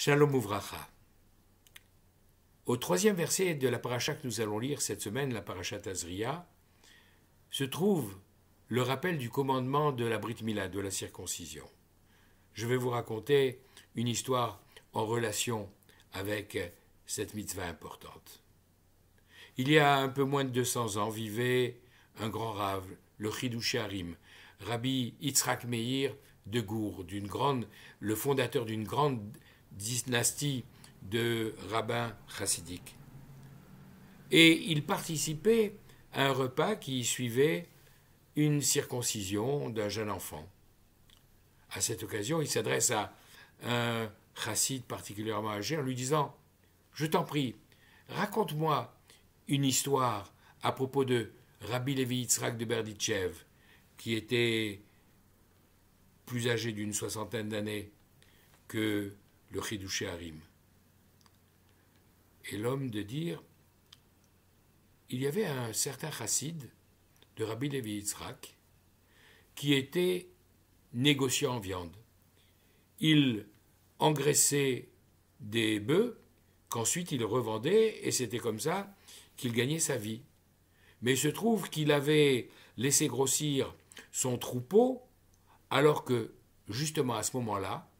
Shalom Uvracha. Au troisième verset de la paracha que nous allons lire cette semaine, la paracha Tazria, se trouve le rappel du commandement de la Brit Mila, de la circoncision. Je vais vous raconter une histoire en relation avec cette mitzvah importante. Il y a un peu moins de 200 ans vivait un grand rave, le Chidouché Harim, Rabbi Yitzhak Meir de Gour, le fondateur d'une grande dynastie de rabbins chassidiques. Et il participait à un repas qui suivait une circoncision d'un jeune enfant. À cette occasion, il s'adresse à un chassid particulièrement âgé en lui disant « Je t'en prie, raconte-moi une histoire à propos de Rabbi Levi Yitzhak de Berditchev, qui était plus âgé d'une soixantaine d'années que le Chidouché Harim. » Et l'homme de dire, il y avait un certain chassid de Rabbi Levi Yitzhak qui était négociant en viande. Il engraissait des bœufs qu'ensuite il revendait et c'était comme ça qu'il gagnait sa vie. Mais il se trouve qu'il avait laissé grossir son troupeau alors que, justement à ce moment-là,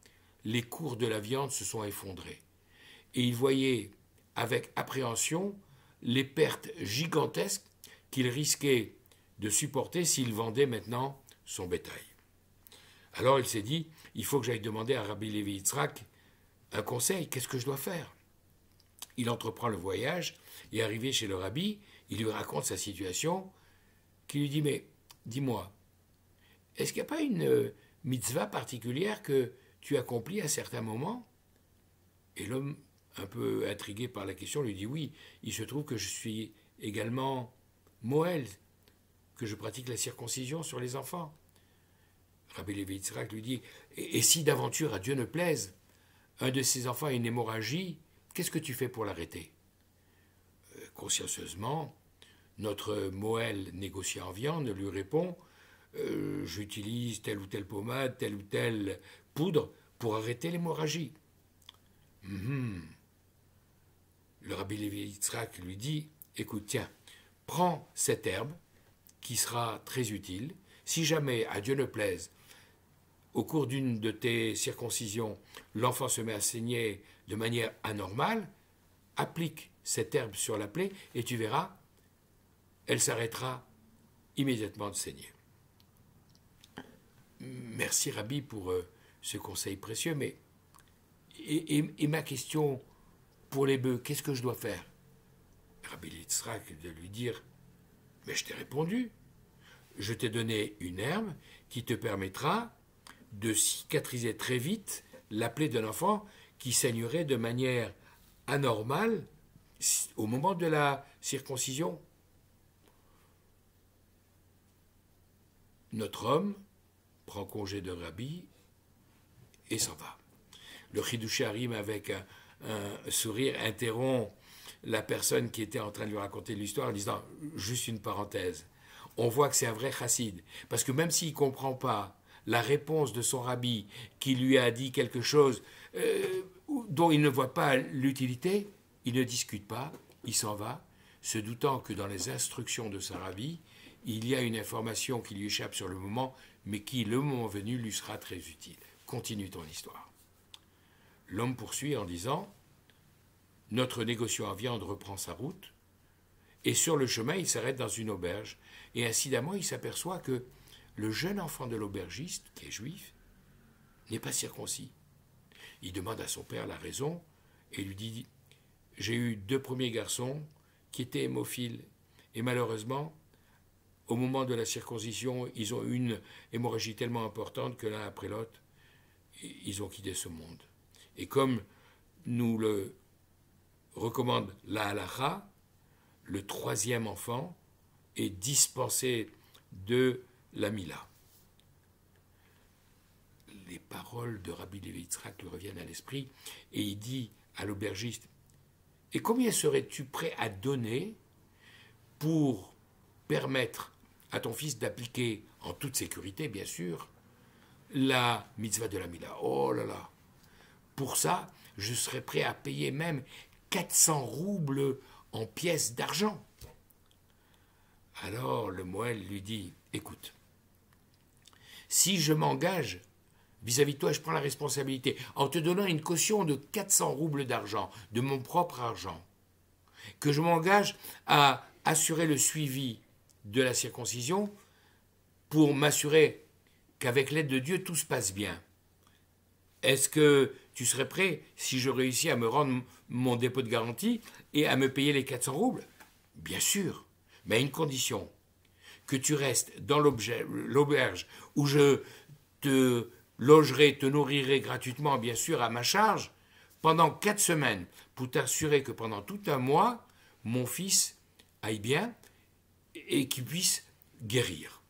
les cours de la viande se sont effondrés. Et il voyait avec appréhension les pertes gigantesques qu'il risquait de supporter s'il vendait maintenant son bétail. Alors il s'est dit, il faut que j'aille demander à Rabbi Levi Yitzhak un conseil, qu'est-ce que je dois faire? Il entreprend le voyage et arrivé chez le rabbi, il lui raconte sa situation, qui lui dit, mais dis-moi, est-ce qu'il n'y a pas une mitzvah particulière que tu accomplis à certains moments? Et l'homme, un peu intrigué par la question, lui dit oui, il se trouve que je suis également Moël, que je pratique la circoncision sur les enfants. Rabbi Levi Yitzhak lui dit, et si d'aventure à Dieu ne plaise, un de ses enfants a une hémorragie, qu'est-ce que tu fais pour l'arrêter? Consciencieusement, notre Moël négociant en viande lui répond, j'utilise telle ou telle pommade, telle ou telle poudre pour arrêter l'hémorragie. Le Rabbi Levi Yitzhak lui dit, écoute, tiens, prends cette herbe qui sera très utile. Si jamais, à Dieu ne plaise, au cours d'une de tes circoncisions, l'enfant se met à saigner de manière anormale, applique cette herbe sur la plaie et tu verras, elle s'arrêtera immédiatement de saigner. Merci Rabbi pour ce conseil précieux, mais et ma question pour les bœufs, qu'est-ce que je dois faire? Rabbi Yitzhak de lui dire, mais je t'ai répondu, je t'ai donné une herbe qui te permettra de cicatriser très vite la plaie d'un enfant qui saignerait de manière anormale au moment de la circoncision. Notre homme prend congé de Rabbi et s'en va. Le Chidouché Harim, avec un sourire, interrompt la personne qui était en train de lui raconter l'histoire en disant « juste une parenthèse ». On voit que c'est un vrai chassid, parce que même s'il ne comprend pas la réponse de son rabbi qui lui a dit quelque chose dont il ne voit pas l'utilité, il ne discute pas, il s'en va, se doutant que dans les instructions de son rabbi, il y a une information qui lui échappe sur le moment, mais qui, le moment venu, lui sera très utile. Continue ton histoire. L'homme poursuit en disant « Notre négociant en viande reprend sa route, et sur le chemin, il s'arrête dans une auberge, et incidemment, il s'aperçoit que le jeune enfant de l'aubergiste, qui est juif, n'est pas circoncis. Il demande à son père la raison, et lui dit « J'ai eu 2 premiers garçons qui étaient hémophiles, et malheureusement, au moment de la circoncision, ils ont eu une hémorragie tellement importante que l'un après l'autre, ils ont quitté ce monde. Et comme nous le recommande la halacha, le 3e enfant est dispensé de la mila. » Les paroles de Rabbi Levi Yitzhak lui reviennent à l'esprit et il dit à l'aubergiste « Et combien serais-tu prêt à donner pour permettre à ton fils d'appliquer, en toute sécurité bien sûr, la mitzvah de la mila? Oh là là! Pour ça, je serais prêt à payer même 400 roubles en pièces d'argent. Alors le Moël lui dit, écoute, si je m'engage vis-à-vis de toi, je prends la responsabilité, en te donnant une caution de 400 roubles d'argent, de mon propre argent, que je m'engage à assurer le suivi de la circoncision pour m'assurer qu'avec l'aide de Dieu, tout se passe bien. Est-ce que tu serais prêt, si je réussis à me rendre mon dépôt de garantie et à me payer les 400 roubles? Bien sûr, mais à une condition, que tu restes dans l'auberge où je te logerai, te nourrirai gratuitement, bien sûr, à ma charge, pendant 4 semaines, pour t'assurer que pendant tout un mois, mon fils aille bien et qu'il puisse guérir.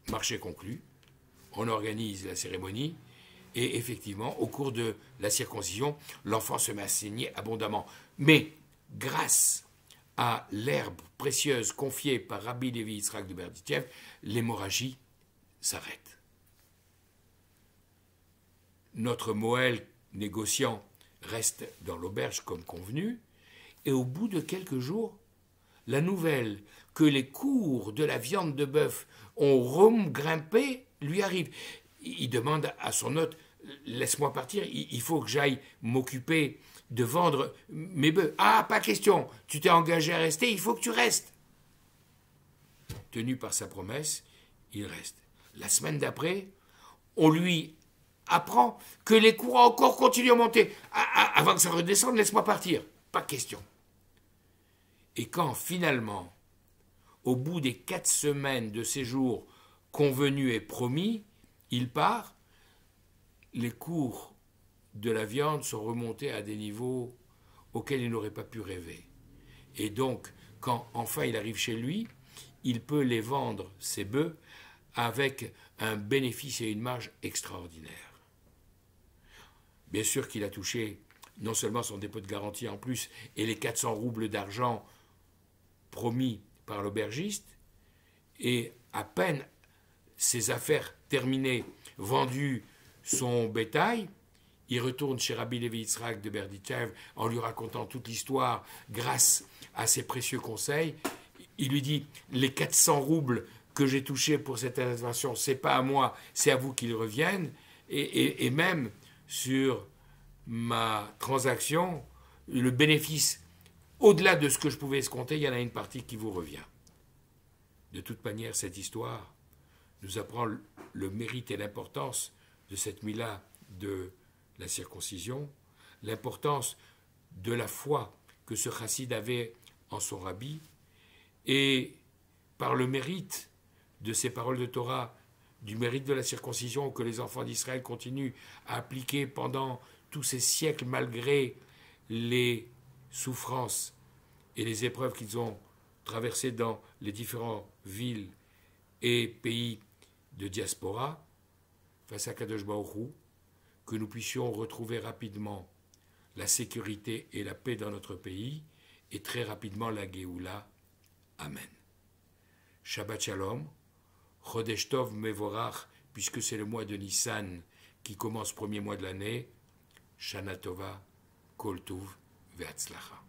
Marché conclu, on organise la cérémonie, et effectivement, au cours de la circoncision, l'enfant se met à saigner abondamment. Mais, grâce à l'herbe précieuse confiée par Rabbi Levi Yitzhak de Berditchev, l'hémorragie s'arrête. Notre Moël négociant reste dans l'auberge comme convenu, et au bout de quelques jours, la nouvelle que les cours de la viande de bœuf ont regrimpé lui arrive. Il demande à son hôte, laisse-moi partir, il faut que j'aille m'occuper de vendre mes bœufs. Ah, pas question, tu t'es engagé à rester, il faut que tu restes. Tenu par sa promesse, il reste. La semaine d'après, on lui apprend que les cours ont encore continué à monter. Avant que ça redescende, laisse-moi partir. Pas question. Et quand finalement, au bout des 4 semaines de séjour convenu et promis, il part, les cours de la viande sont remontés à des niveaux auxquels il n'aurait pas pu rêver. Et donc, quand enfin il arrive chez lui, il peut les vendre, ses bœufs, avec un bénéfice et une marge extraordinaire. Bien sûr qu'il a touché non seulement son dépôt de garantie en plus et les 400 roubles d'argent promis par l'aubergiste, et à peine ses affaires terminées, vendu son bétail, il retourne chez Rabbi Levi Yitzhak de Berditchev en lui racontant toute l'histoire grâce à ses précieux conseils. Il lui dit, les 400 roubles que j'ai touchés pour cette intervention, c'est pas à moi, c'est à vous qu'ils reviennent, et même sur ma transaction, le bénéfice, au-delà de ce que je pouvais escompter, il y en a une partie qui vous revient. De toute manière, cette histoire nous apprend le mérite et l'importance de cette mila de la circoncision, l'importance de la foi que ce chassid avait en son rabbi, et par le mérite de ces paroles de Torah, du mérite de la circoncision que les enfants d'Israël continuent à appliquer pendant tous ces siècles malgré les souffrances et les épreuves qu'ils ont traversées dans les différentes villes et pays de diaspora, face à Kadosh Baruch Hu, que nous puissions retrouver rapidement la sécurité et la paix dans notre pays, et très rapidement la Géoula. Amen. Shabbat Shalom, Chodesh Tov Mevorach, puisque c'est le mois de Nissan qui commence premier mois de l'année, Shana Tova, Kol Tuv Ve'atzlacha.